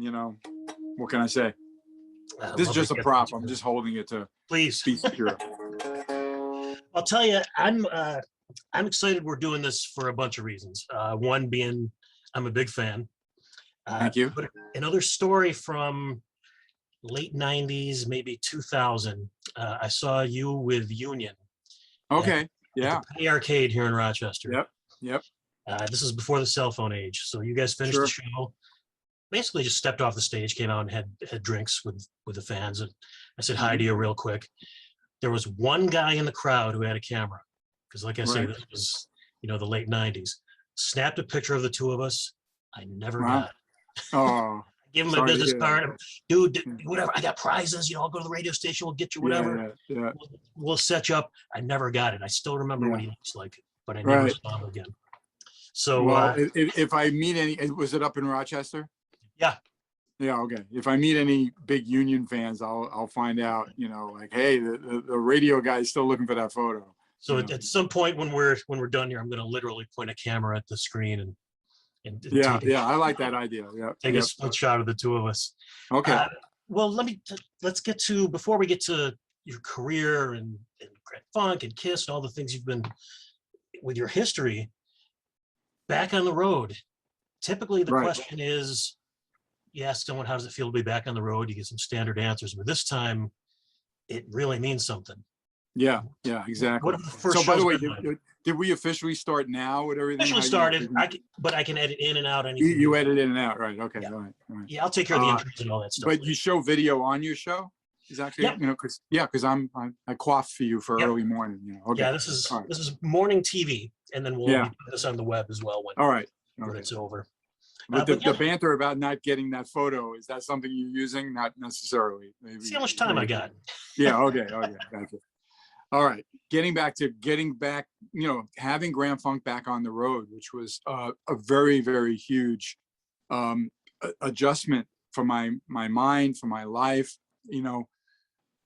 you know, what can I say? I This is love just to a get prop. that. I'm just holding it to Please. be secure. I'll tell you, I'm excited we're doing this for a bunch of reasons. One being I'm a big fan. Thank you. But another story from late 90s, maybe 2000, I saw you with Union. Okay. At Yeah. the Penny Arcade here in Rochester. Yep. Yep. This is before the cell phone age. So you guys finished Sure. the show, basically just stepped off the stage, came out and had drinks with the fans. And I said hi to you real quick. There was one guy in the crowd who had a camera. Because like I say, Right. this was, you know, the late 90s. Snapped a picture of the two of us. I never Wow. got it. Oh, Give him my sorry to business hear card. that. Dude, whatever. I got prizes. You know, I'll go to the radio station. We'll get you whatever. Yeah. Yeah. We'll set you up. I never got it. I still remember what Yeah. he looks like, but I never Right. saw him again. So, Well, if I meet any, was it up in Rochester? yeah. Yeah. Okay. If I meet any big Union fans, I'll find out, you know, like, hey, the radio guy is still looking for that photo. So you know? at some point when we're done here, I'm going to literally point a camera at the screen and Yeah. take, Yeah. I like that idea. Yeah. take a split shot of the two of us. Okay. Well, let's get to, before we get to your career and Grand Funk and Kiss and all the things you've been with your history, back on the road. Typically the Right. question is, you ask someone, how does it feel to be back on the road? You get some standard answers, but this time it really means something. Yeah. Yeah. Exactly. What are the first So, by the shows way, been like? did we officially start now with everything? Officially How started, but I can edit in and out You, anything. you edit in and out, right? Okay. Yeah. All right. Yeah, I'll take care of the intros and all that stuff. But later. you show video on your show? Is actually, Yep. you know, because I quaff for you for Yep. early morning. You know. Okay. Yeah, this is All right. this is morning TV, and then we'll Yeah. be putting this on the web as well when, All right. when Okay. it's over. But but the banter about not getting that photo, is that something you're using? Not necessarily. Maybe. See how much time I got. Yeah. Okay. Okay. Gotcha. All right. Getting back, you know, having Grand Funk back on the road, which was a very, very huge adjustment for my mind, for my life. You know,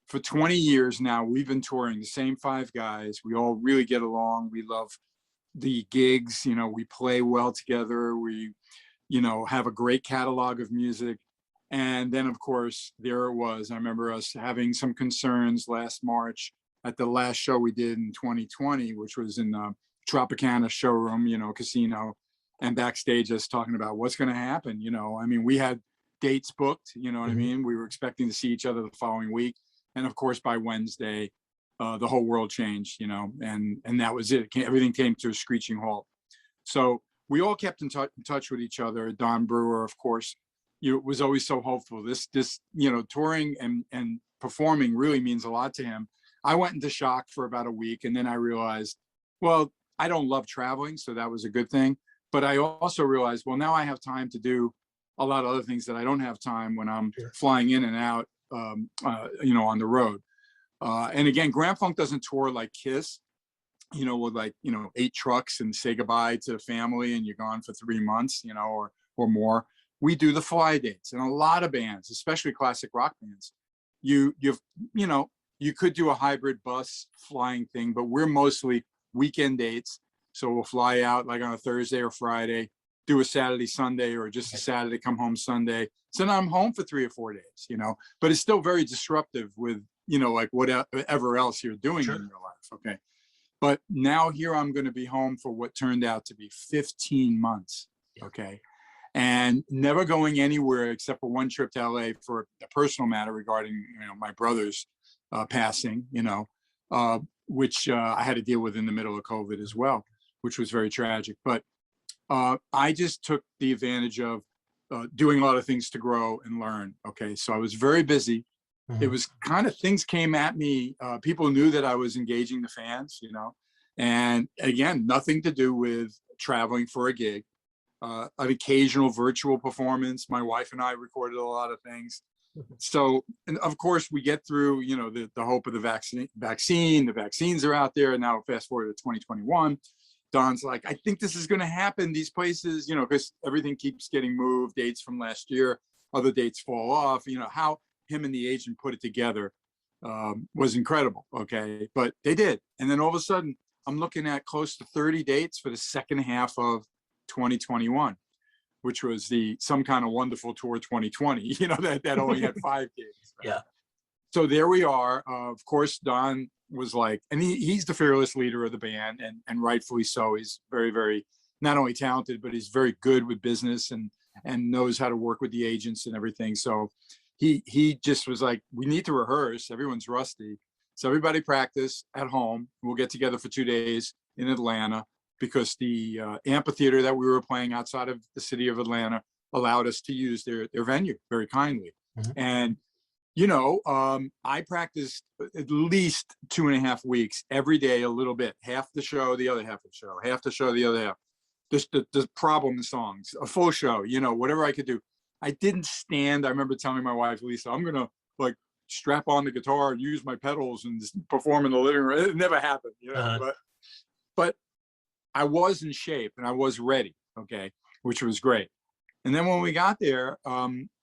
for 20 years now, we've been touring the same five guys. We all really get along. We love the gigs. You know, we play well together. We, you know, have a great catalog of music. And then, of course, there it was. I remember us having some concerns last March at the last show we did in 2020, which was in the Tropicana showroom, you know, casino, and backstage us talking about what's going to happen. You know, I mean, we had dates booked, you know what I mean? We were expecting to see each other the following week. And of course, by Wednesday, the whole world changed, you know, and that was it. Everything came to a screeching halt. So we all kept in touch with each other. Don Brewer, of course, you know, was always so hopeful. This, you know, touring and performing really means a lot to him. I went into shock for about a week, and then I realized, well, I don't love traveling, so that was a good thing. But I also realized, well, now I have time to do a lot of other things that I don't have time when I'm flying in and out, you know, on the road. And again, Grand Funk doesn't tour like Kiss, you know, with like, you know, 8 trucks and say goodbye to the family and you're gone for 3 months, you know, or more. We do the fly dates, and a lot of bands, especially classic rock bands, you know, you could do a hybrid bus flying thing, but we're mostly weekend dates. So we'll fly out like on a Thursday or Friday, do a Saturday, Sunday, or just a Saturday, come home Sunday. So now I'm home for 3 or 4 days, you know, but it's still very disruptive with, you know, like whatever else you're doing in your life. Okay. But now here I'm going to be home for what turned out to be 15 months. Okay. And never going anywhere except for one trip to LA for a personal matter regarding, you know, my brother's passing, you know, which I had to deal with in the middle of COVID as well, which was very tragic. But I just took the advantage of doing a lot of things to grow and learn. Okay. So I was very busy. It was kind of, things came at me. People knew that I was engaging the fans, you know, and again, nothing to do with traveling for a gig, an occasional virtual performance. My wife and I recorded a lot of things. So, and of course we get through, you know, the hope of the vaccine, the vaccines are out there. And now fast forward to 2021, Don's like, I think this is going to happen. These places, you know, because everything keeps getting moved, dates from last year, other dates fall off, you know, how him and the agent put it together was incredible. Okay. But they did. And then all of a sudden I'm looking at close to 30 dates for the second half of 2021. which was the Some Kind of Wonderful Tour 2020, you know, that only had 5 gigs. Right? Yeah. So there we are. Of course, Don was like, and he's the fearless leader of the band, and rightfully so. He's very, very not only talented, but he's very good with business and knows how to work with the agents and everything. So he just was like, we need to rehearse. Everyone's rusty. So everybody practice at home. We'll get together for 2 days in Atlanta, because the amphitheater that we were playing outside of the city of Atlanta allowed us to use their venue very kindly. Mhm. And, you know, I practiced at least 2.5 weeks, every day, a little bit, half the show, the other half of the show, half the show, the other half. Just the problem songs, a full show, you know, whatever I could do. I didn't stand. I remember telling my wife, Lisa, I'm going to like strap on the guitar and use my pedals and just perform in the living room. It never happened, you know, but I was in shape and I was ready. Okay. Which was great. And then when we got there,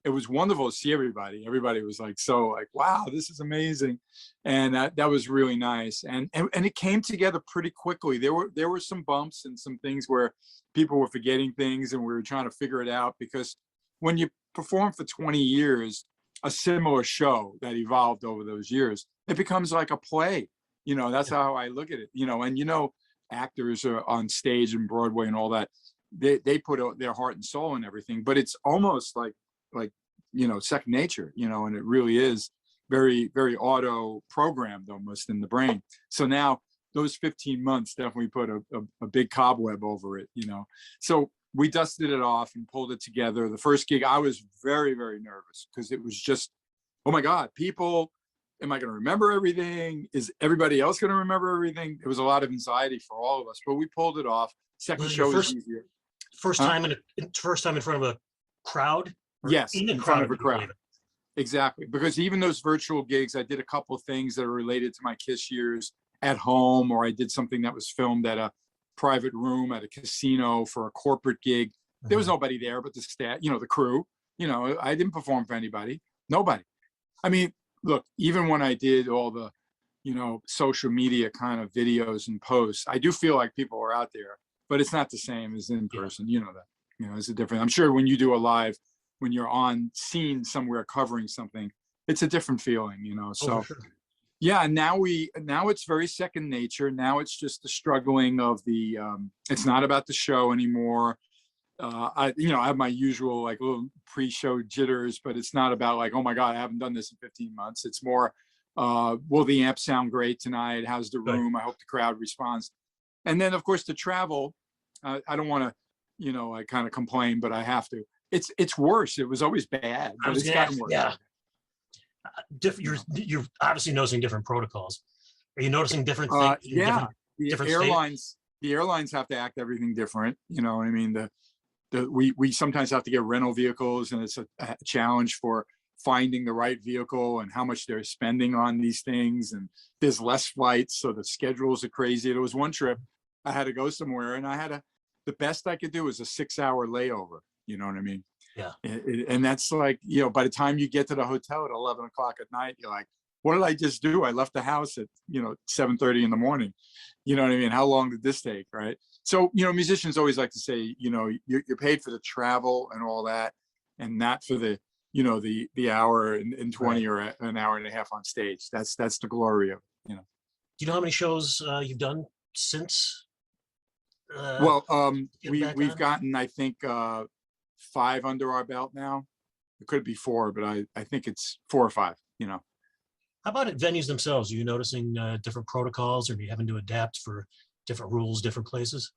it was wonderful to see everybody. Everybody was like, so like, wow, this is amazing. And that was really nice. And it came together pretty quickly. There were some bumps and some things where people were forgetting things, and we were trying to figure it out, because when you perform for 20 years, a similar show that evolved over those years, it becomes like a play. You know, that's how I look at it, you know, and, you know, actors are on stage and Broadway and all that. They put their heart and soul in everything, but it's almost like, you know, second nature, you know, and it really is very, very auto programmed almost in the brain. So now those 15 months definitely put a big cobweb over it, you know. So we dusted it off and pulled it together. The first gig, I was very, very nervous, because it was just, oh my God, people, am I going to remember everything? Is everybody else going to remember everything? It was a lot of anxiety for all of us, but we pulled it off. Second show was easier. First time in front of a crowd? Yes, in front of a crowd. Exactly. Because even those virtual gigs, I did a couple of things that are related to my KISS years at home, or I did something that was filmed at a private room at a casino for a corporate gig. There was nobody there but the staff, you know, the crew. You know, I didn't perform for anybody. Nobody. I mean, look, even when I did all the, you know, social media kind of videos and posts, I do feel like people are out there, but it's not the same as in person. You know that, you know, it's a different, I'm sure when you do a live, when you're on scene somewhere covering something, it's a different feeling, you know. So yeah, now it's very second nature. Now it's just the struggling of the, it's not about the show anymore. I have my usual like little pre-show jitters, but it's not about like, oh my God, I haven't done this in 15 months. It's more, will the amp sound great tonight? How's the room? I hope the crowd responds. And then of course the travel, I don't want to, you know, I kind of complain, but I have to. It's worse. It was always bad, but it's gotten worse. Yeah. You're obviously noticing different protocols. Are you noticing different things? Yeah, different the airlines have to act everything different. You know what I mean? We sometimes have to get rental vehicles, and it's a challenge for finding the right vehicle and how much they're spending on these things. And there's less flights, so the schedules are crazy. There was one trip I had to go somewhere, and the best I could do was a 6-hour layover. You know what I mean? Yeah. And that's like, you know, by the time you get to the hotel at 11 o'clock at night, you're like, what did I just do? I left the house at, you know, 7:30 in the morning. You know what I mean? How long did this take? Right. So, you know, musicians always like to say, you know, you're paid for the travel and all that, and not for the, you know, the hour and 20 or an hour and a half on stage. That's the glory of it, you know. Do you know how many shows you've done since? We've gotten, I think, 5 under our belt now. It could be 4, but I think it's 4 or 5, you know. How about at venues themselves? Are you noticing different protocols, or are you having to adapt for different rules, different places?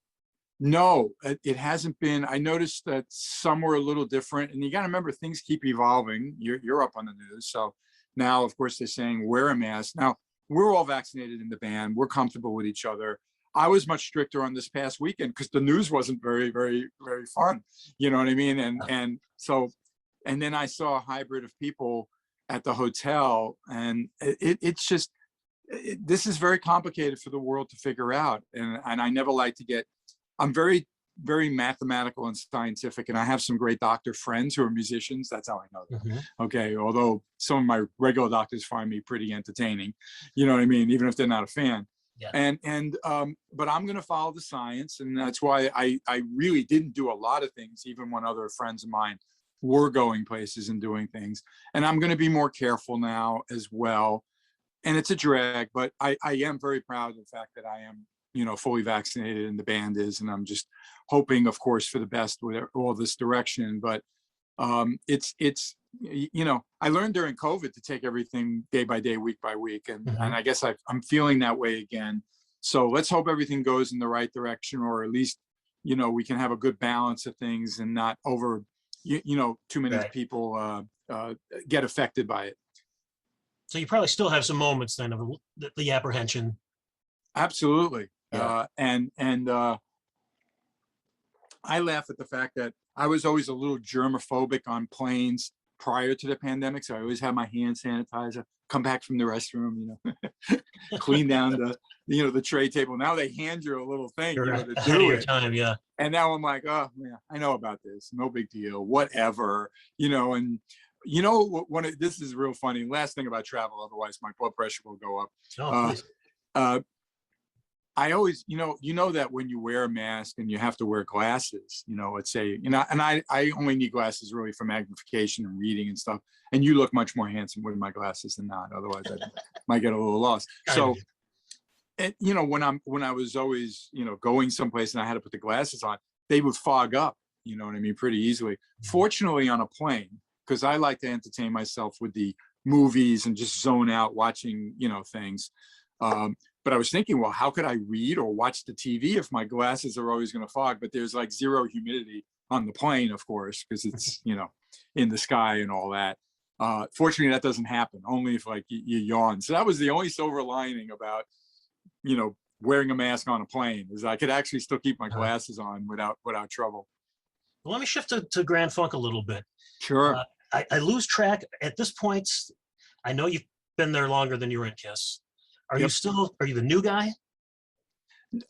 No, it hasn't been. I noticed that some were a little different, and you got to remember, things keep evolving. You're up on the news. So now, of course, they're saying wear a mask. Now, we're all vaccinated in the band. We're comfortable with each other. I was much stricter on this past weekend because the news wasn't very, very, very fun. You know what I mean? And then I saw a hybrid of people at the hotel, and it's just, this is very complicated for the world to figure out. And I never like to get, I'm very, very mathematical and scientific, and I have some great doctor friends who are musicians. That's how I know them. Okay. Although some of my regular doctors find me pretty entertaining, you know what I mean? Even if they're not a fan. Yeah. But I'm going to follow the science, and that's why I really didn't do a lot of things, even when other friends of mine were going places and doing things. And I'm going to be more careful now as well. And it's a drag, but I am very proud of the fact that I am, fully vaccinated, and the band is, and I'm just hoping, of course, for the best with all this direction. But it's I learned during COVID to take everything day by day, week by week, and I guess I'm feeling that way again. So let's hope everything goes in the right direction, or at least we can have a good balance of things and not over too many people get affected by it. So you probably still have some moments then of the apprehension. Absolutely. Yeah. I laugh at the fact that I was always a little germophobic on planes prior to the pandemic. So I always had my hand sanitizer, come back from the restroom, clean down the tray table. Now they hand you a little thing, You're to ahead do of your it. time, yeah. And now I'm like, oh man, I know about this. No big deal, whatever, and this is real funny. Last thing about travel, otherwise my blood pressure will go up. Oh, please. I always, that when you wear a mask and you have to wear glasses, let's say, and I only need glasses really for magnification and reading and stuff. And you look much more handsome with my glasses than not. Otherwise, I might get a little lost. So, when I was always, going someplace and I had to put the glasses on, they would fog up, pretty easily. Fortunately, on a plane, because I like to entertain myself with the movies and just zone out watching, things. But I was thinking, well, how could I read or watch the TV if my glasses are always going to fog? But there's like zero humidity on the plane, of course, because it's, in the sky and all that. Fortunately, that doesn't happen, only if like you yawn. So that was the only silver lining about, wearing a mask on a plane, is I could actually still keep my glasses on without trouble. Well, let me shift to Grand Funk a little bit. Sure. I lose track at this point. I know you've been there longer than you were in KISS. Are you the new guy?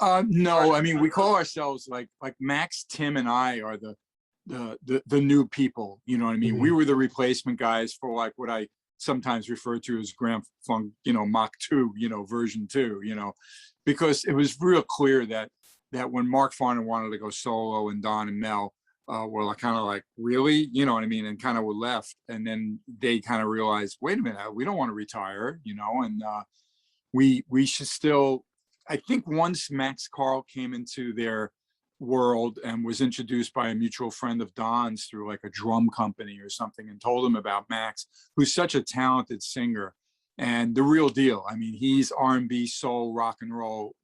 No, I mean, we call ourselves like Max, Tim, and I are the new people. You know what I mean? We were the replacement guys for like what I sometimes refer to as Grand Funk, Mach 2, version 2, because it was real clear that when Mark Farner wanted to go solo and Don and Mel were kind of like, really, and kind of were left. And then they kind of realized, wait a minute, we don't want to retire, and we should still, I think once Max Carl came into their world and was introduced by a mutual friend of Don's through like a drum company or something, and told him about Max, who's such a talented singer and the real deal. I mean, he's R&B, soul, rock and roll,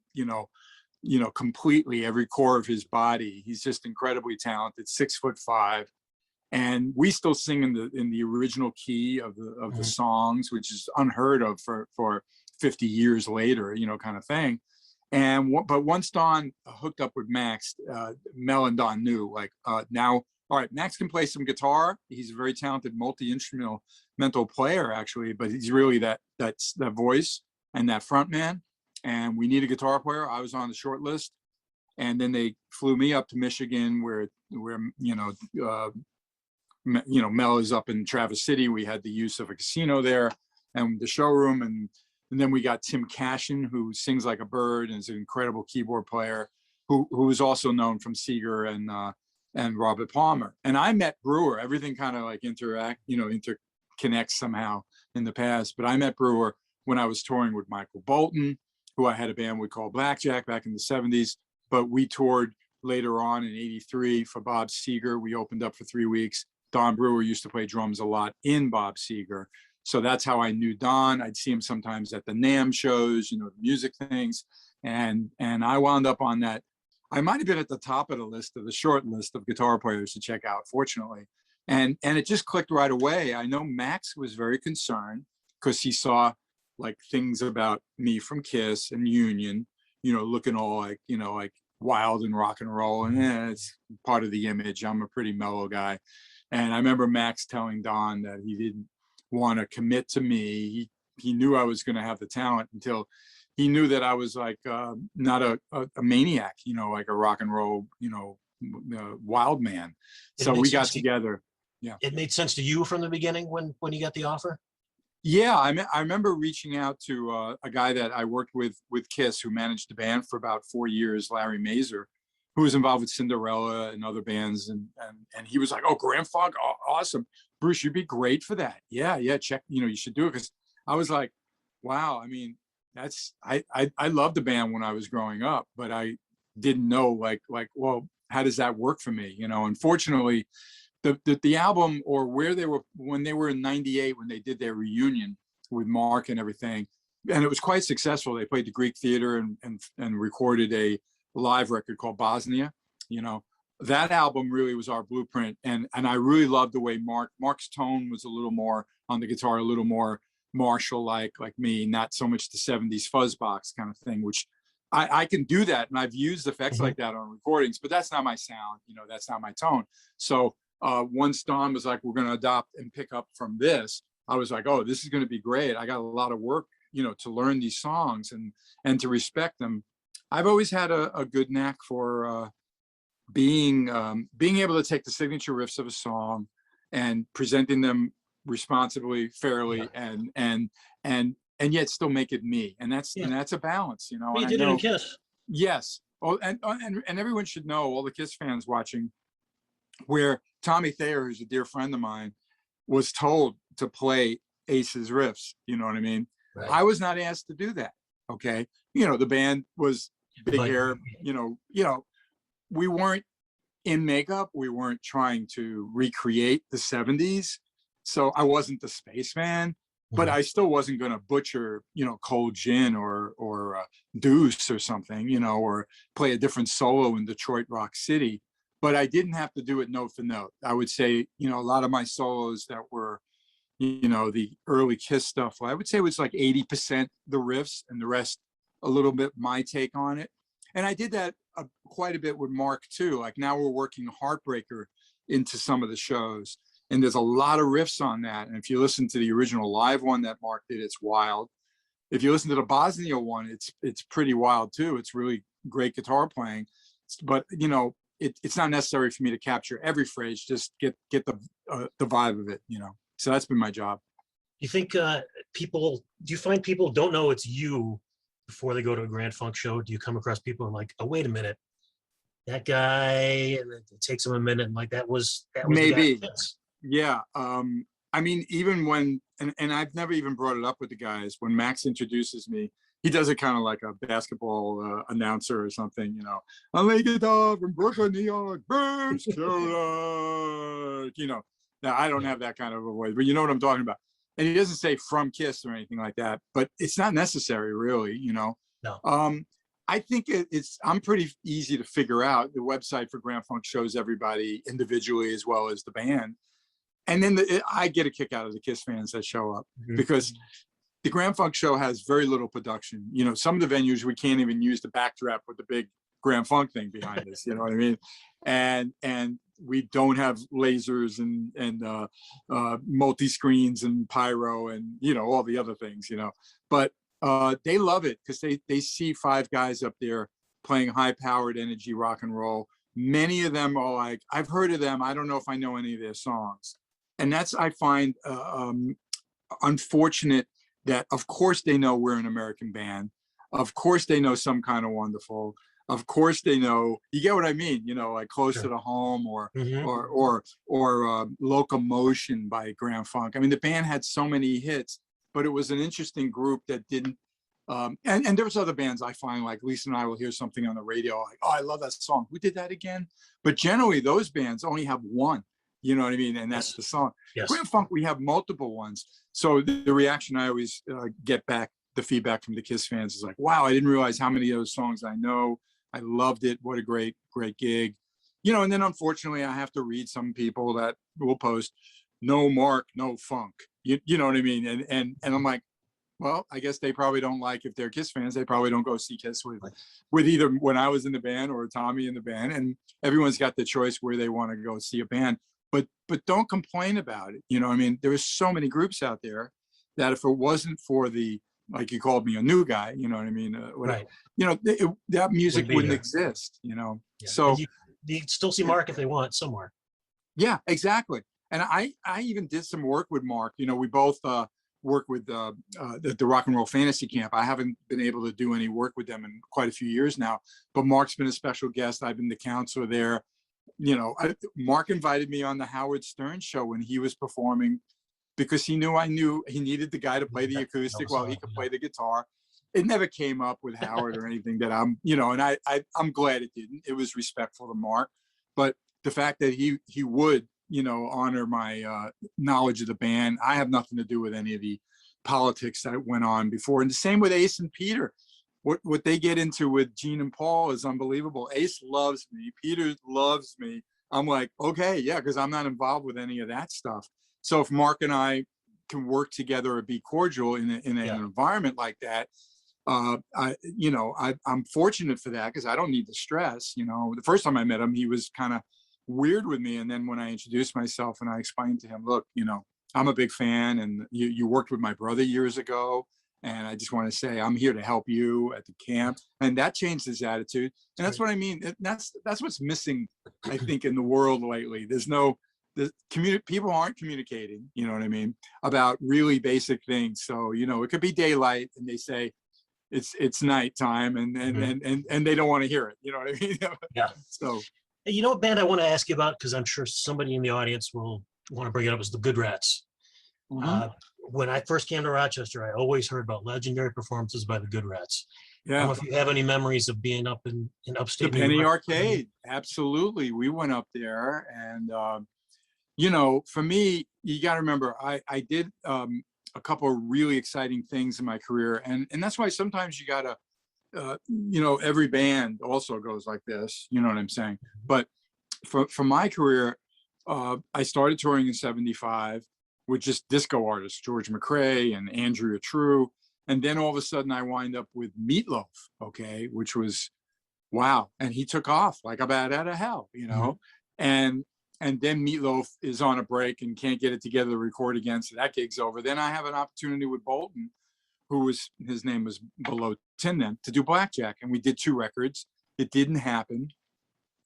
completely every core of his body. He's just incredibly talented, 6'5", and we still sing in the original key of the songs, which is unheard of for 50 years later, kind of thing. But once Don hooked up with Max, Mel and Don knew now, all right, Max can play some guitar. He's a very talented multi-instrumental player, actually, but he's really that voice and that front man. And we need a guitar player. I was on the short list, and then they flew me up to Michigan, where Mel is up in Traverse City. We had the use of a casino there and the showroom, and then we got Tim Cashin, who sings like a bird and is an incredible keyboard player, who is also known from Seeger and Robert Palmer. And I met Brewer. Everything kind of like interconnects somehow in the past. But I met Brewer when I was touring with Michael Bolton, who I had a band we called Blackjack back in the 70s. But we toured later on in '83 for Bob Seger. We opened up for 3 weeks. Don Brewer used to play drums a lot in Bob Seger. So that's how I knew Don. I'd see him sometimes at the NAMM shows, the music things. And I wound up on that. I might have been at the top of the short list of guitar players to check out, fortunately. And it just clicked right away. I know Max was very concerned because he saw like things about me from KISS and Union, looking all like wild and rock and roll. And it's part of the image. I'm a pretty mellow guy. And I remember Max telling Don that he didn't want to commit to me. He knew I was going to have the talent until he knew that I was like not a maniac, like a rock and roll, wild man. So we got together. Yeah. It made sense to you from the beginning when you got the offer? Yeah, I remember reaching out to a guy that I worked with Kiss, who managed the band for about 4 years, Larry Mazer, who was involved with Cinderella and other bands, and he was like, "Oh, Grand Funk, awesome, Bruce, you'd be great for that. Yeah, yeah, check, you should do it." Because I was like, "Wow, I mean, that's I loved the band when I was growing up, but I didn't know well, how does that work for me? Unfortunately, the album, or where they were when they were in '98 when they did their reunion with Mark and everything, and it was quite successful. They played the Greek Theater and recorded a live record called Bosnia. You know, that album really was our blueprint, and I really loved the way Mark's tone was a little more on the guitar, a little more Marshall like me, not so much the '70s fuzz box kind of thing, which I can do that, and I've used effects like that on recordings, but that's not my sound. That's not my tone. So once Don was like, "We're going to adopt and pick up from this," I was like, "Oh, this is going to be great." I got a lot of work, to learn these songs and to respect them. I've always had a good knack for being able to take the signature riffs of a song and presenting them responsibly, fairly, and yet still make it me. And that's a balance, Well, you And I did it in know, Kiss. yes. Oh, and everyone should know, all the Kiss fans watching, where Tommy Thayer, who's a dear friend of mine, was told to play Ace's riffs. You know what I mean? Right. I was not asked to do that. Okay. The band was big hair, we weren't in makeup. We weren't trying to recreate the '70s. So I wasn't the spaceman, but I still wasn't going to butcher, Cold Gin or Deuce or something, or play a different solo in Detroit Rock City. But I didn't have to do it note for note. I would say, a lot of my solos that were, the early Kiss stuff, I would say it was like 80% the riffs and the rest a little bit my take on it. And I did that quite a bit with Mark too. Like now we're working Heartbreaker into some of the shows, and there's a lot of riffs on that. And if you listen to the original live one that Mark did, it's wild. If you listen to the Bosnia one, it's pretty wild too. It's really great guitar playing, but it's not necessary for me to capture every phrase. Just get the vibe of it. So that's been my job. You think do you find people don't know it's you before they go to a Grand Funk show? Do you come across people and like, "Oh, wait a minute, that guy," and it takes them a minute, and like that was Maybe. The guy. Yeah. I mean, even when, and I've never even brought it up with the guys, when Max introduces me, he does it kind of like a basketball announcer or something, "I lay guitar from Brooklyn, New York, Bruce Kulick," Now I don't have that kind of a voice, but you know what I'm talking about. And he doesn't say from Kiss or anything like that, but it's not necessary really, No. I think I'm pretty easy to figure out. The website for Grand Funk shows everybody individually as well as the band. And then I get a kick out of the Kiss fans that show up, because the Grand Funk show has very little production. Some of the venues we can't even use the backdrop with the big Grand Funk thing behind us. You know what I mean? And we don't have lasers and multi screens and pyro and all the other things. But they love it because they see five guys up there playing high powered energy rock and roll. Many of them are like, "I've heard of them. I don't know if I know any of their songs." And that's, I find unfortunate, that of course they know we're an American band. Of course they know Some Kind of Wonderful. Of course they know, you get what I mean, like Close to the Home or Locomotion by Grand Funk. I mean, the band had so many hits, but it was an interesting group that didn't, and there was other bands I find, like Lisa and I will hear something on the radio, like, "Oh, I love that song. Who did that again?" But generally those bands only have one, you know what I mean? And that's the song. Yes. Grand Funk, we have multiple ones. So the reaction I always get back, the feedback from the Kiss fans is like, "Wow, I didn't realize how many of those songs I know. I loved it. What a great gig." And then unfortunately I have to read some people that will post, "No Mark, no funk." You know what I mean? And I'm like, well, I guess they probably don't like, if they're Kiss fans, they probably don't go see Kiss with either when I was in the band or Tommy in the band. And everyone's got the choice where they want to go see a band, but don't complain about it. I mean, there are so many groups out there that if it wasn't for the, like you called me a new guy, you know what I mean? Right. That music wouldn't exist, Yeah. So you still see Mark if they want somewhere. Yeah, exactly. And I even did some work with Mark. We both work with the Rock and Roll Fantasy Camp. I haven't been able to do any work with them in quite a few years now, but Mark's been a special guest. I've been the counselor there. You know, Mark invited me on the Howard Stern show when he was performing because he knew I knew he needed the guy to play the acoustic while he could play the guitar. It never came up with Howard or anything that I'm, you know, and I'm glad it didn't. It was respectful to Mark, but the fact that he would, you know, honor my knowledge of the band. I have nothing to do with any of the politics that went on before. And the same with Ace and Peter. What they get into with Gene and Paul is unbelievable. Ace loves me. Peter loves me. I'm like, okay, yeah, because I'm not involved with any of that stuff. So if Mark and I can work together or be cordial in an environment like that, I'm fortunate for that because I don't need the stress. You know, the first time I met him, he was kind of weird with me. And then when I introduced myself and I explained to him, look, you know, I'm a big fan and you worked with my brother years ago. And I just want to say, I'm here to help you at the camp. And that changed his attitude. And that's what I mean. That's what's missing, I think, in the world lately. People aren't communicating, you know what I mean, about really basic things. So, you know, it could be daylight and they say it's nighttime and they don't want to hear it. You know what I mean? Yeah. So, you know what band I want to ask you about, because I'm sure somebody in the audience will want to bring it up, is the Good Rats. When I first came to Rochester, I always heard about legendary performances by the Good Rats. I don't know if you have any memories of being up in upstate the Penny Arcade. Absolutely. We went up there and, you know, for me, you got to remember, I did a couple of really exciting things in my career. And that's why sometimes you got to, you know, every band also goes like this, you know what I'm saying? But for my career, I started touring in 75 with just disco artists, George McRae and Andrea True. And then all of a sudden I wind up with Meatloaf, okay, which was, wow. And he took off like a bat out of hell, you know? And then Meatloaf is on a break and can't get it together to record again. So that gig's over. Then I have an opportunity with Bolton, his name was Below 10 then, to do Blackjack. And we did 2 records. It didn't happen.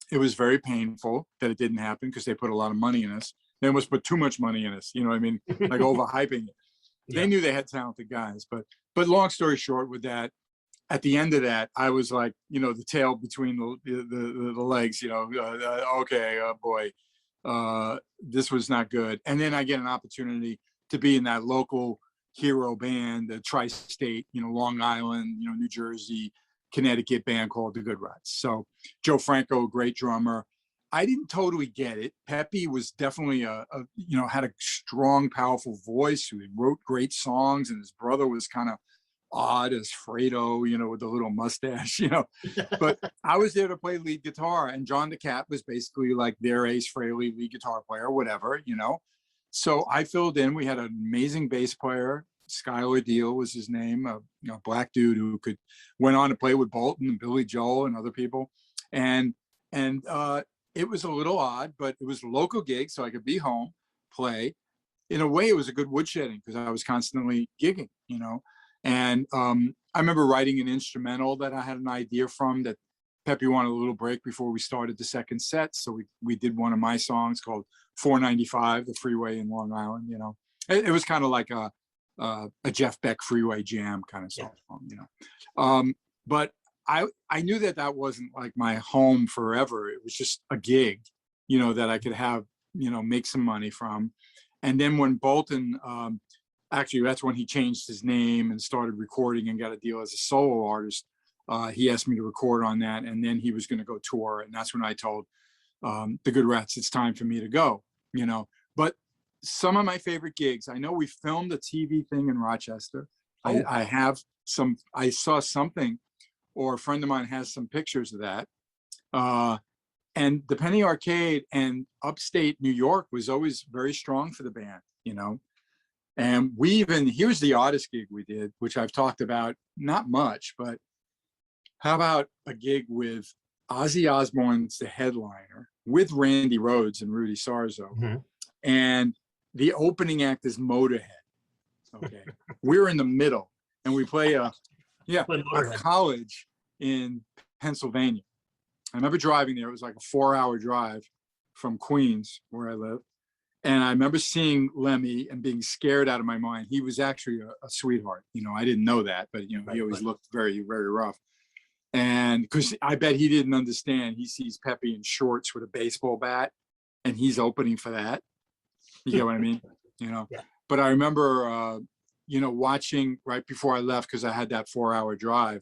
It was very painful that it didn't happen because they put a lot of money in us. They almost put too much money in us, you know what I mean? Like overhyping it. They knew they had talented guys, but long story short with that, at the end of that, I was like, you know, the tail between the legs, you know, okay, boy, this was not good. And then I get an opportunity to be in that local hero band, the tri-state, you know, Long Island, you know, New Jersey, Connecticut band called the Good Rats. So Joe Franco, great drummer. I didn't totally get it. Pepe was definitely you know, had a strong, powerful voice who wrote great songs, and his brother was kind of odd as Fredo, you know, with the little mustache, you know. But I was there to play lead guitar, and John DeCat was basically like their Ace Frehley lead guitar player, whatever, you know. So I filled in. We had an amazing bass player. Skylar Deal was his name, a you know, black dude who went on to play with Bolton and Billy Joel and other people. And it was a little odd, but it was a local gig, so I could be home, play. In a way, it was a good woodshedding because I was constantly gigging, you know. And I remember writing an instrumental that I had an idea from that Pepe wanted a little break before we started the second set. So we did one of my songs called 495, the freeway in Long Island, you know. It was kind of like a Jeff Beck freeway jam kind of song, you know. But I knew that wasn't like my home forever. It was just a gig, you know, that I could have, you know, make some money from. And then when Bolton, actually that's when he changed his name and started recording and got a deal as a solo artist. He asked me to record on that, and then he was going to go tour. And that's when I told the Good Rats, it's time for me to go, you know. But some of my favorite gigs, I know we filmed a TV thing in Rochester. I saw something, or a friend of mine has some pictures of that. And the Penny Arcade and upstate New York was always very strong for the band, you know. And here's the oddest gig we did, which I've talked about, not much, but how about a gig with Ozzy Osbourne's the headliner with Randy Rhoads and Rudy Sarzo. And the opening act is Motorhead. Okay. We're in the middle and we play a college in Pennsylvania. I remember driving there. It was like a 4-hour drive from Queens, where I live. And I remember seeing Lemmy and being scared out of my mind. He was actually a sweetheart. You know, I didn't know that, but, you know, he always looked very, very rough. And because I bet he didn't understand. He sees Pepe in shorts with a baseball bat and he's opening for that. You get what I mean? You know, Yeah. but I remember, you know, watching right before I left, because I had that 4-hour drive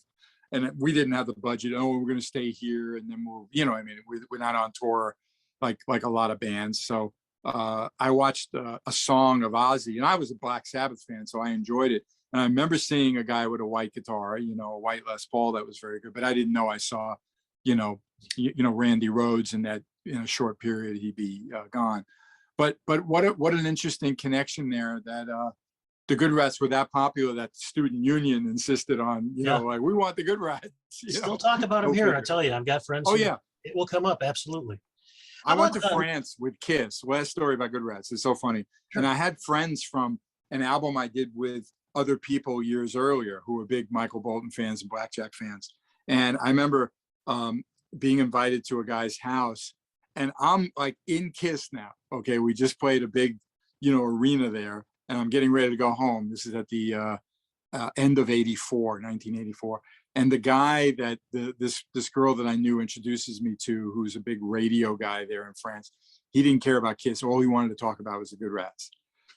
and we didn't have the budget. Oh, we're going to stay here. And then we'll, you know, I mean, we're not on tour like a lot of bands. So I watched a song of Ozzy, and I was a Black Sabbath fan, so I enjoyed it. And I remember seeing a guy with a white guitar, you know, a white Les Paul that was very good, but I didn't know I saw, you know, Randy Rhoads in that, in a short period, he'd be gone. But what an interesting connection there, that the Good Rats were that popular that the student union insisted on, you know, like, we want the Good Rats. Still talk about them here. I tell you, I've got friends. Oh, yeah. It will come up. Absolutely. I went to France with Kiss. Last story about Good Rats. It's so funny. Sure. And I had friends from an album I did with other people years earlier who were big Michael Bolton fans and Blackjack fans. And I remember being invited to a guy's house, and I'm like in Kiss now. Okay, we just played a big, you know, arena there, and I'm getting ready to go home. This is at the end of 1984. And the guy that this girl that I knew introduces me to, who's a big radio guy there in France, he didn't care about Kiss. All he wanted to talk about was the Good Rats.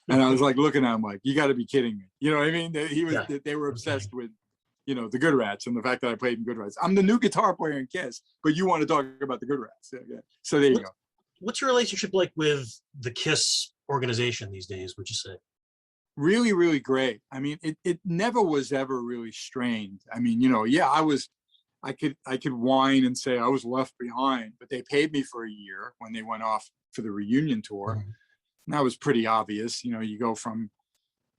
And I was like looking at him like, you got to be kidding me. You know what I mean? They were obsessed with, you know, the Good Rats and the fact that I played in Good Rats. I'm the new guitar player in Kiss, but you want to talk about the Good Rats. Yeah. So there you go. What's your relationship like with the Kiss organization these days, would you say? Really, really great. I mean, it never was ever really strained. I mean, you know, yeah, I could whine and say I was left behind, but they paid me for a year when they went off for the reunion tour. Mm-hmm. And that was pretty obvious. You know, you go from,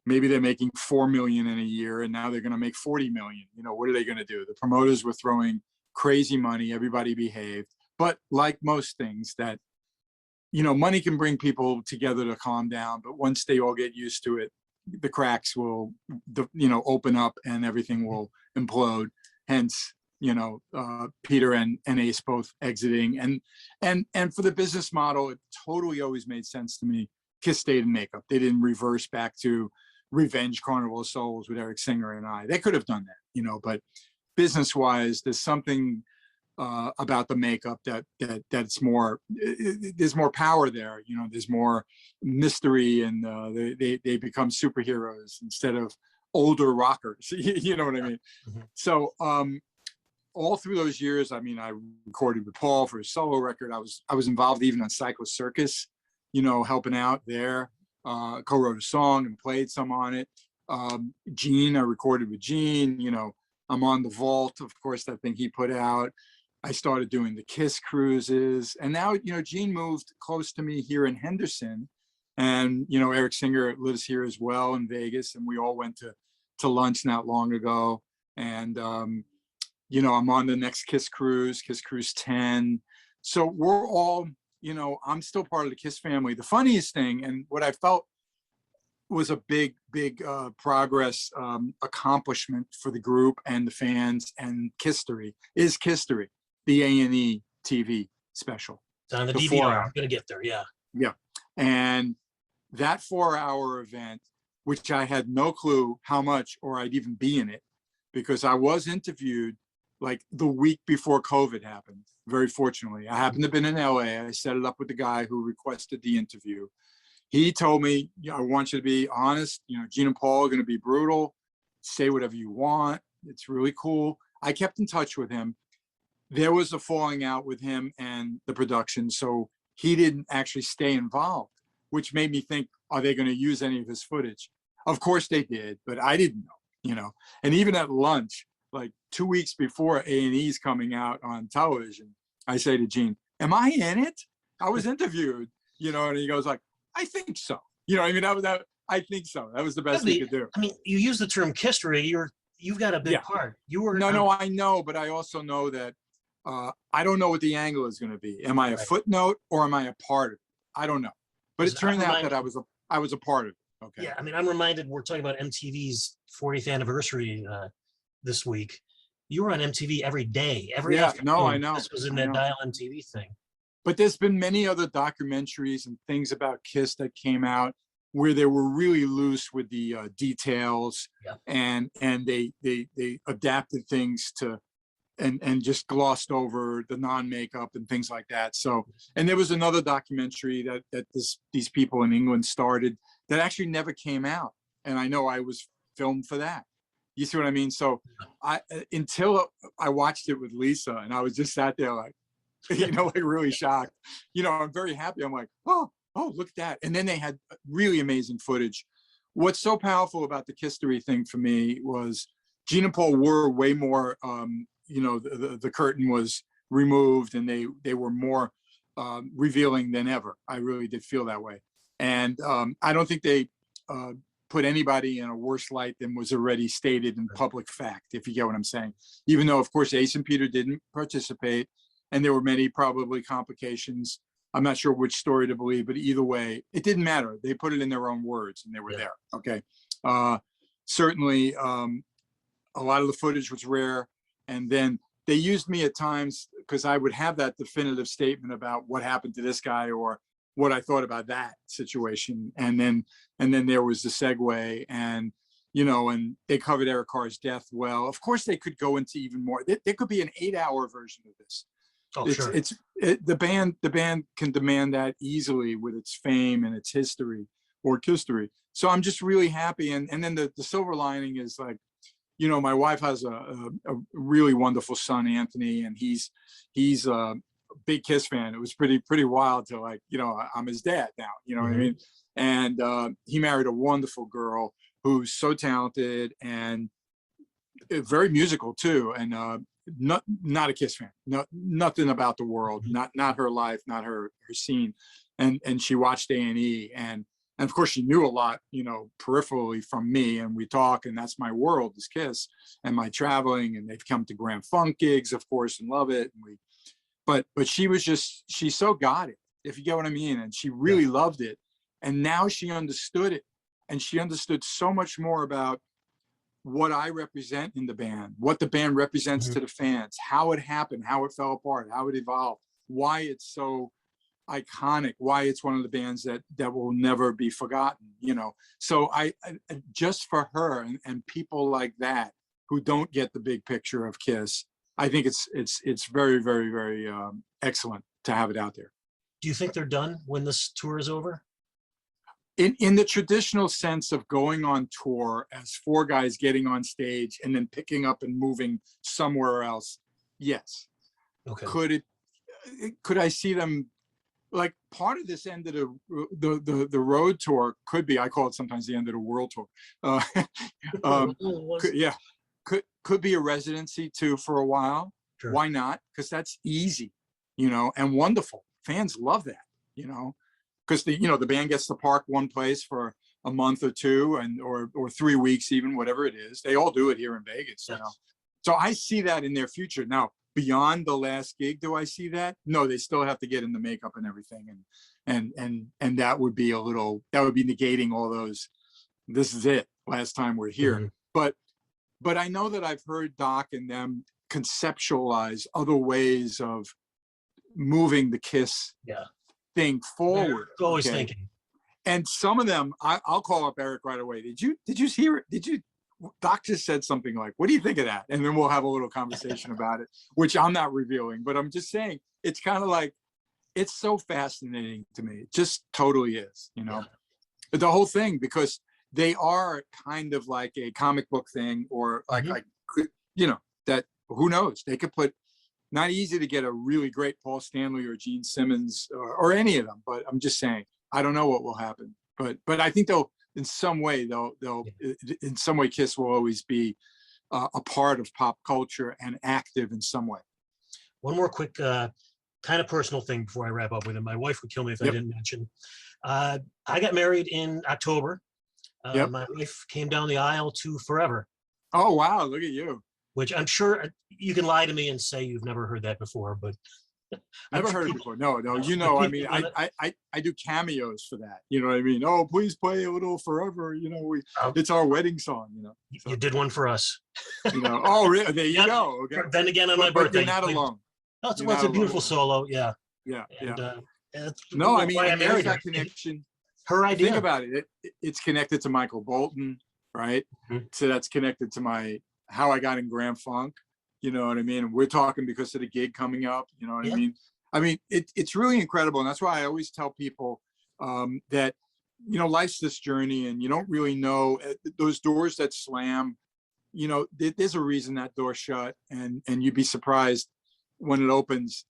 maybe they're making $4 million in a year and now they're going to make $40 million. You know, what are they going to do? The promoters were throwing crazy money. Everybody behaved. But like most things, that, you know, money can bring people together to calm down. But once they all get used to it, the cracks will, you know, open up and everything will implode. Hence, you know, Peter and Ace both exiting. And for the business model, it totally always made sense to me. Kiss stayed in makeup. They didn't reverse back to Revenge, Carnival of Souls with Eric Singer and I. They could have done that, you know, but business-wise, there's something about the makeup that's more, there's more power there. You know, there's more mystery, and they become superheroes instead of older rockers. You know what I mean? Mm-hmm. So all through those years, I mean, I recorded with Paul for his solo record. I was involved even on Psycho Circus, you know, helping out there. Co-wrote a song and played some on it. Gene, I recorded with Gene. You know, I'm on The Vault, of course, that thing he put out. I started doing the Kiss cruises, and now, you know, Gene moved close to me here in Henderson, and, you know, Eric Singer lives here as well in Vegas, and we all went to lunch not long ago. And you know, I'm on the next Kiss Cruise 10. So we're all, you know, I'm still part of the Kiss family. The funniest thing, and what I felt was a big progress, accomplishment for the group and the fans and Kisstory, is Kisstory, the A&E TV special. It's on the DVR. I'm going to get there. Yeah. Yeah. And that 4-hour event, which I had no clue how much or I'd even be in it, because I was interviewed like the week before COVID happened. Very fortunately, I happened to have been in LA. I set it up with the guy who requested the interview. He told me, I want you to be honest. You know, Gene and Paul are going to be brutal. Say whatever you want. It's really cool. I kept in touch with him. There was a falling out with him and the production, so he didn't actually stay involved, which made me think, are they going to use any of his footage? Of course they did, but I didn't know, you know. And even at lunch, like 2 weeks before A&E's coming out on television, I say to Gene, am I in it? I was interviewed, you know, and he goes like, I think so. You know, I mean, I think so. That was the best he could do. I mean, you use the term Kisstory. You've got a big part. You were no, I know, but I also know that I don't know what the angle is going to be. Am I a footnote or am I a part of it? I don't know. But it turned out that I was a part of it. Okay. Yeah, I mean, I'm reminded we're talking about MTV's 40th anniversary this week. You were on MTV every day, every afternoon. No, I know. This was in that Dial MTV thing. but there's been many other documentaries and things about Kiss that came out where they were really loose with the details, Yeah. and they adapted things to and just glossed over the non-makeup and things like that. So, and there was another documentary that these people in England started that actually never came out, and I know I was filmed for that. You see what I mean? So until I watched it with Lisa, and I was just sat there like, you know, like really shocked. You know, I'm very happy. I'm like, oh, look at that. And then they had really amazing footage. What's so powerful about the History thing for me was Gene and Paul were way more, you know, the curtain was removed, and they were more revealing than ever. I really did feel that way. And I don't think they put anybody in a worse light than was already stated in public fact, if you get what I'm saying. Even though, of course, Ace and Peter didn't participate, and there were many probably complications. I'm not sure which story to believe, but either way, it didn't matter. They put it in their own words, and they were there. Okay. Certainly, a lot of the footage was rare. And then they used me at times because I would have that definitive statement about what happened to this guy or what I thought about that situation. And then there was the segue, and, you know, and they covered Eric Carr's death well. Of course, they could go into even more. There could be an 8-hour version of this. Oh, sure. The band can demand that easily with its fame and its history, or history. So I'm just really happy. And then the silver lining is, like, you know, my wife has a really wonderful son, Anthony, and he's a big Kiss fan. It was pretty wild to, like, you know, I'm his dad now, you know what I mean? And he married a wonderful girl who's so talented and very musical too. And not a Kiss fan, nothing about the world, not her life, not her scene. And she watched A&E, and of course she knew a lot, you know, peripherally from me, and we talk, and that's my world is Kiss and my traveling. And they've come to Grand Funk gigs, of course, and love it. And but she so got it, if you get what I mean. And she really loved it. And now she understood it. And she understood so much more about what I represent in the band, what the band represents to the fans, how it happened, how it fell apart, how it evolved, why it's so iconic, why it's one of the bands that will never be forgotten, you know. So I just for her and people like that who don't get the big picture of Kiss, I think it's very, very, very excellent to have it out there. Do you think they're done when this tour is over? In the traditional sense of going on tour as 4 guys getting on stage and then picking up and moving somewhere else, yes. Okay. Could I see them, like, part of this end of the road tour could be, I call it sometimes the end of the world tour. Could be a residency too for a while. Sure. Why not? Because that's easy, you know, and wonderful. Fans love that, you know, because the band gets to park one place for a month or 2 or 3 weeks, even, whatever it is. They all do it here in Vegas, you know. So I see that in their future. Now, beyond the last gig, do I see that? No, they still have to get in the makeup and everything, and that would be negating all those. This is it. Last time we're here, but I know that I've heard Doc and them conceptualize other ways of moving the Kiss thing forward. They're always thinking. And some of them, I'll call up Eric right away. Did you hear it? Doc just said something like, what do you think of that? And then we'll have a little conversation about it, which I'm not revealing, but I'm just saying, it's kind of like, it's so fascinating to me. It just totally is, you know, the whole thing, because they are kind of like a comic book thing, or like, you know, that, who knows, they could put, not easy to get a really great Paul Stanley or Gene Simmons or any of them, but I'm just saying, I don't know what will happen, but I think in some way Kiss will always be a part of pop culture and active in some way. One more quick kind of personal thing before I wrap up with it. My wife would kill me if I didn't mention. I got married in October. My wife came down the aisle to Forever. Oh, wow. Look at you. Which I'm sure you can lie to me and say you've never heard that before, but never heard it before. No, you know, I mean, I do cameos for that. You know what I mean? Oh, please play a little Forever. You know, it's our wedding song. You know, so, you did one for us. You know, oh, really? There you go. Okay. Then again, on my birthday, you're not alone. Oh, it's a beautiful solo. Yeah. yeah, And yeah. that's No, I mean, why I and there's married her. that connection. Her Think idea. about it. It's connected to Michael Bolton, right? Mhm. So that's connected to how I got in Grand Funk. You know what I mean? And we're talking because of the gig coming up. You know what I Yeah. mean? I mean, it's really incredible, and that's why I always tell people that life's this journey, and you don't really know those doors that slam. There's a reason that door shut, and you'd be surprised when it opens,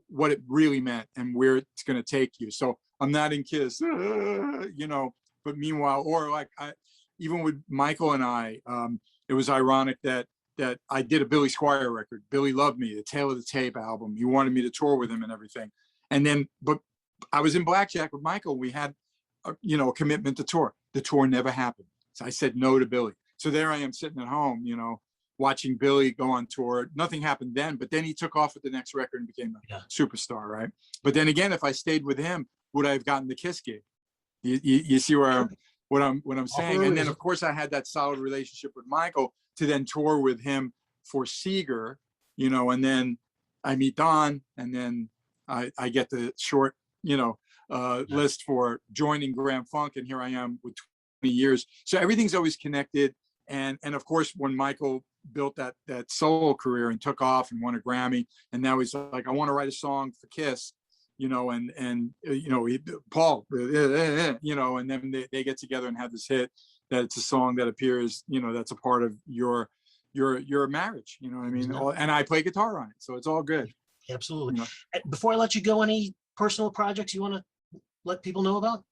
what it really meant and where it's going to take you. So I'm not in Kiss, but meanwhile, or like even with Michael and I, it was ironic that I did a Billy Squier record. Billy loved me, the Tale of the Tape album. He wanted me to tour with him and everything. And then, but I was in Blackjack with Michael. We had, a commitment to tour. The tour never happened. So I said no to Billy. So there I am sitting at home, watching Billy go on tour. Nothing happened then, but then he took off with the next record and became a superstar, right? But then again, if I stayed with him, would I have gotten the Kiss gig? You see what I'm saying? And then of course I had that solid relationship with Michael to then tour with him for Seeger, and then I meet Don, and then I get the short, list for joining Grand Funk, and here I am with 20 years. So everything's always connected. And of course, when Michael built that solo career and took off and won a Grammy, and now he's like, I want to write a song for Kiss, Paul, and then they get together and have this hit that it's a song that appears, that's a part of your marriage, you know what I mean? And I play guitar on it, so it's all good. Absolutely. Before I let you go, any personal projects you want to let people know about?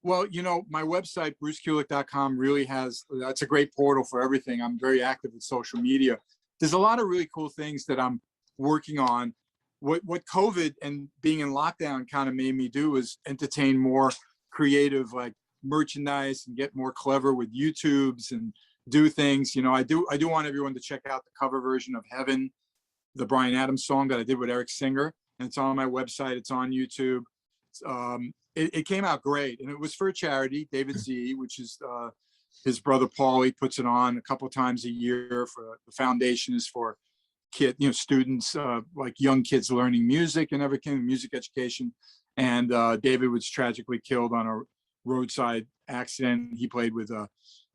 Well, my website, brucekulick.com, really that's a great portal for everything. I'm very active with social media. There's a lot of really cool things that I'm working on. What COVID and being in lockdown kind of made me do is entertain more creative, like merchandise, and get more clever with YouTubes and do things. I do want everyone to check out the cover version of Heaven, the Bryan Adams song that I did with Eric Singer. And it's on my website. It's on YouTube. It came out great, and it was for a charity, David Z, which is his brother Paul. He puts it on a couple of times a year. For the foundation is for students, like young kids learning music and everything, music education. And David was tragically killed on a roadside accident. He played with a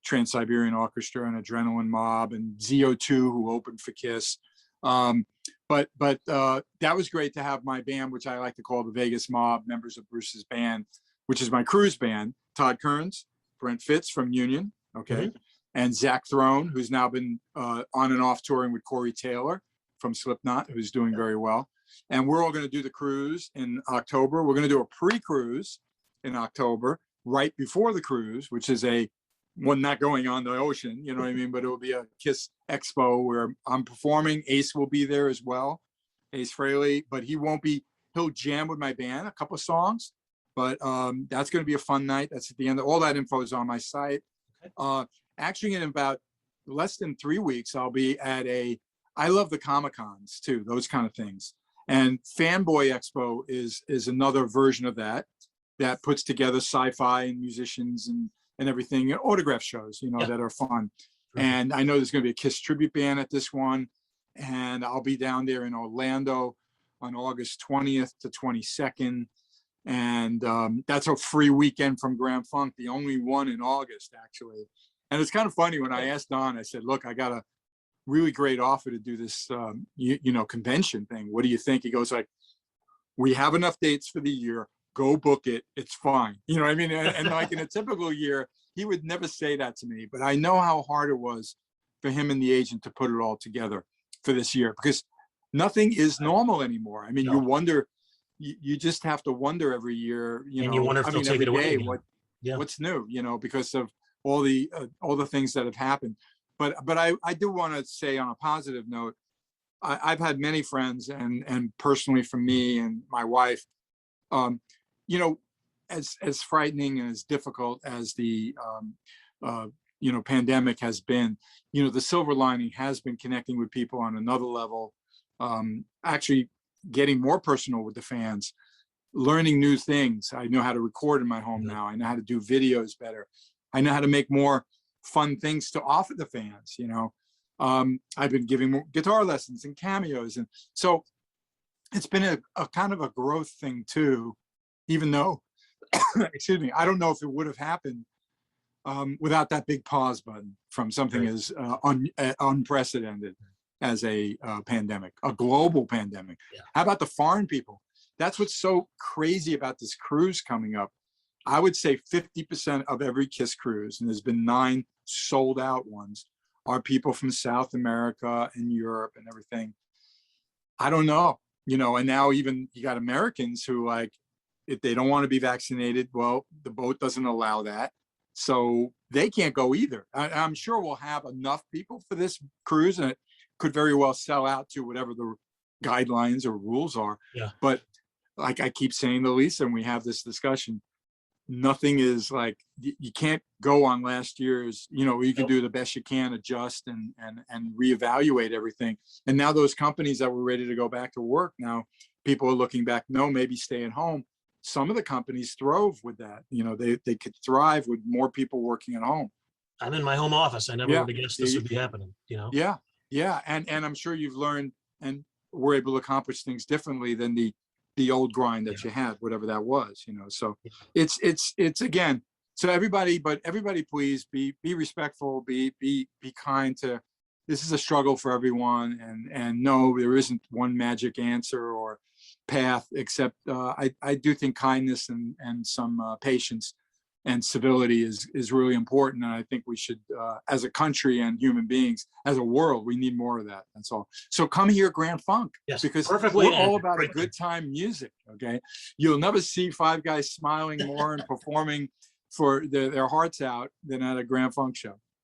Trans-Siberian Orchestra and Adrenaline Mob and ZO2, who opened for Kiss. But that was great to have my band, which I like to call the Vegas Mob, members of Bruce's band, which is my cruise band, Todd Kearns, Brent Fitz from Union, okay, and Zach Throne, who's now been on and off touring with Corey Taylor from Slipknot, who's doing very well. And we're all going to do the cruise in October. We're going to do a pre-cruise in October, right before the cruise, which is one not going on the ocean, you know what I mean? But it will be a Kiss Expo where I'm performing. Ace will be there as well, Ace Frehley, but he'll jam with my band, a couple of songs, but that's going to be a fun night. That's at the end. All that info is on my site. Actually, in about less than 3 weeks, I'll be at I love the Comic-Cons too, those kind of things. And Fanboy Expo is another version of that puts together sci-fi and musicians and everything, autograph shows, that are fun. And I know there's going to be a Kiss tribute band at this one. And I'll be down there in Orlando on August 20th to 22nd. And that's a free weekend from Grand Funk, the only one in August, actually. And it's kind of funny when I asked Don, I said, look, I got a really great offer to do this, convention thing. What do you think? He goes like, we have enough dates for the year. Go book it. It's fine. You know what I mean? And like in a typical year, he would never say that to me, but I know how hard it was for him and the agent to put it all together for this year, because nothing is normal anymore. I mean, you wonder, you just have to wonder every year, and you wonder if they'll take it away. What's new, because of all the things that have happened. But I do want to say on a positive note, I've had many friends and personally from me and my wife, as frightening and as difficult as the pandemic has been, the silver lining has been connecting with people on another level, actually getting more personal with the fans, learning new things. I know how to record in my home now. I know how to do videos better. I know how to make more fun things to offer the fans. I've been giving more guitar lessons and cameos, and so it's been a kind of a growth thing too, even though, excuse me, I don't know if it would have happened without that big pause button from something Right. as unprecedented as a pandemic, a global pandemic. Yeah. How about the foreign people? That's what's so crazy about this cruise coming up. I would say 50% of every KISS cruise, and there's been 9 sold out ones, are people from South America and Europe and everything. I don't know, you know, and now even you got Americans who, like, if they don't want to be vaccinated, well, the boat doesn't allow that. So they can't go either. I'm sure we'll have enough people for this cruise, and it could very well sell out to whatever the guidelines or rules are. Yeah. But like I keep saying to Lisa, and we have this discussion, nothing is like, you can't go on last year's, you know, you can do the best you can, adjust and reevaluate everything. And now those companies that were ready to go back to work, now people are looking back, no, maybe stay at home. Some of the companies throve with that. You know, they could thrive with more people working at home. I'm in my home office. I never would have guessed this would be happening, you know? Yeah. Yeah. And I'm sure you've learned and were able to accomplish things differently than the old grind that you had, whatever that was, you know. So it's again, so everybody, but everybody, please be respectful, be kind to, this is a struggle for everyone. And no, there isn't one magic answer or path, except I do think kindness and some patience and civility is really important. And I think we should, as a country and human beings, as a world, we need more of that. That's all. So come here, Grand Funk, Yes, because perfectly we're all about great. a good time music. Okay, you'll never see 5 guys smiling more and performing for their hearts out than at a Grand Funk show.